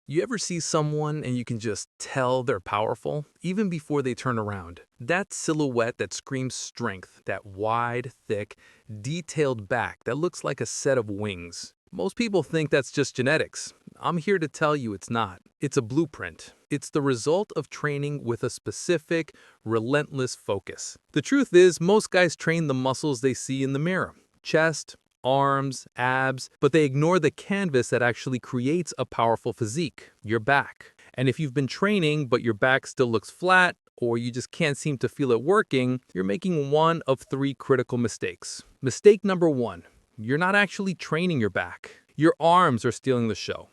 You ever see someone and you can just tell they're powerful, even before they turn around? That silhouette that screams strength, that wide, thick, detailed back that looks like a set of wings. Most people think that's just genetics. I'm here to tell you it's not. It's a blueprint. It's the result of training with a specific, relentless focus. The truth is, most guys train the muscles they see in the mirror. Chest, arms, abs, but they ignore the canvas that actually creates a powerful physique, your back. And if you've been training but your back still looks flat, or you just can't seem to feel it working, you're making one of three critical mistakes. Mistake number one, you're not actually training your back. Your arms are stealing the show.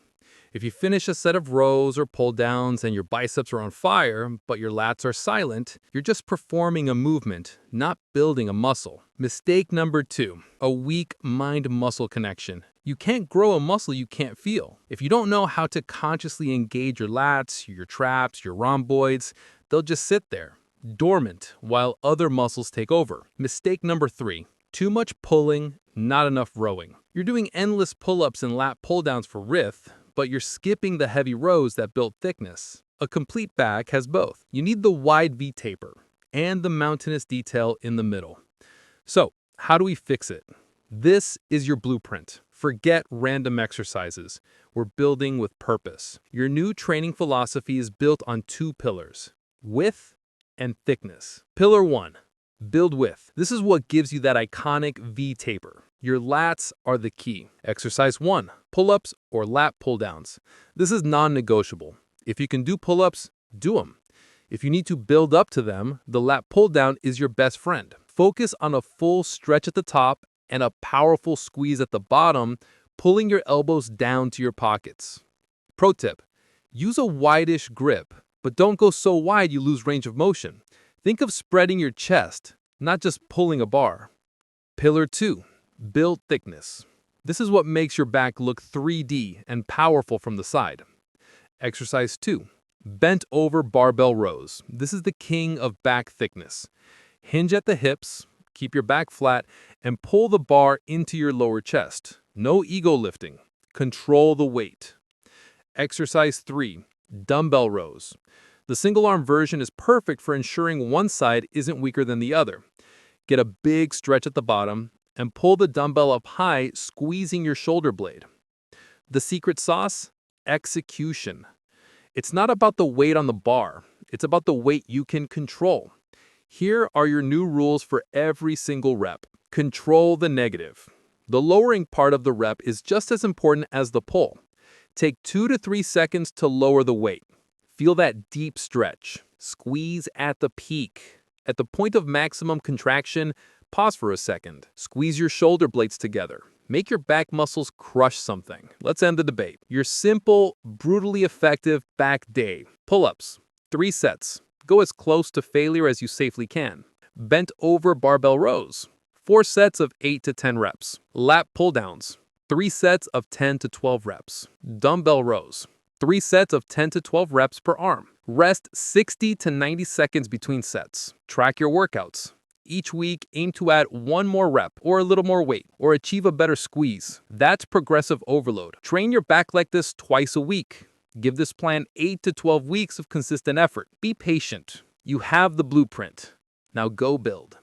If you finish a set of rows or pull downs and your biceps are on fire, but your lats are silent, you're just performing a movement, not building a muscle. Mistake number two, a weak mind-muscle connection. You can't grow a muscle you can't feel. If you don't know how to consciously engage your lats, your traps, your rhomboids, they'll just sit there, dormant, while other muscles take over. Mistake number three, too much pulling, not enough rowing. You're doing endless pull-ups and lat pull-downs for width, but you're skipping the heavy rows that build thickness. A complete back has both. You need the wide V-taper and the mountainous detail in the middle. So, how do we fix it? This is your blueprint. Forget random exercises. We're building with purpose. Your new training philosophy is built on two pillars: width and thickness. Pillar one, build width. This is what gives you that iconic V-taper. Your lats are the key. Exercise 1, pull-ups or lat pull-downs. This is non-negotiable. If you can do pull-ups, do them. If you need to build up to them, the lat pull-down is your best friend. Focus on a full stretch at the top and a powerful squeeze at the bottom, pulling your elbows down to your pockets. Pro tip, use a wide-ish grip, but don't go so wide you lose range of motion. Think of spreading your chest, not just pulling a bar. Pillar 2. Build thickness. This is what makes your back look 3D and powerful from the side. Exercise 2. Bent over barbell rows. This is the king of back thickness. Hinge at the hips, keep your back flat, and pull the bar into your lower chest. No ego lifting. Control the weight. Exercise 3. Dumbbell rows. The single arm version is perfect for ensuring one side isn't weaker than the other. Get a big stretch at the bottom and pull the dumbbell up high, squeezing your shoulder blade. The secret sauce? Execution. It's not about the weight on the bar. It's about the weight you can control. Here are your new rules for every single rep. Control the negative. The lowering part of the rep is just as important as the pull. Take 2 to 3 seconds to lower the weight. Feel that deep stretch. Squeeze at the peak. At the point of maximum contraction, pause for a second. Squeeze your shoulder blades together. Make your back muscles crush something. Let's end the debate. Your simple, brutally effective back day. Pull-ups, 3 sets. Go as close to failure as you safely can. Bent over barbell rows, 4 sets of 8 to 10 reps. Lat pull-downs, 3 sets of 10 to 12 reps. Dumbbell rows, 3 sets of 10 to 12 reps per arm. Rest 60 to 90 seconds between sets. Track your workouts. Each week, aim to add 1 more rep or a little more weight or achieve a better squeeze. That's progressive overload. Train your back like this twice a week. Give this plan 8 to 12 weeks of consistent effort. Be patient. You have the blueprint. Now go build.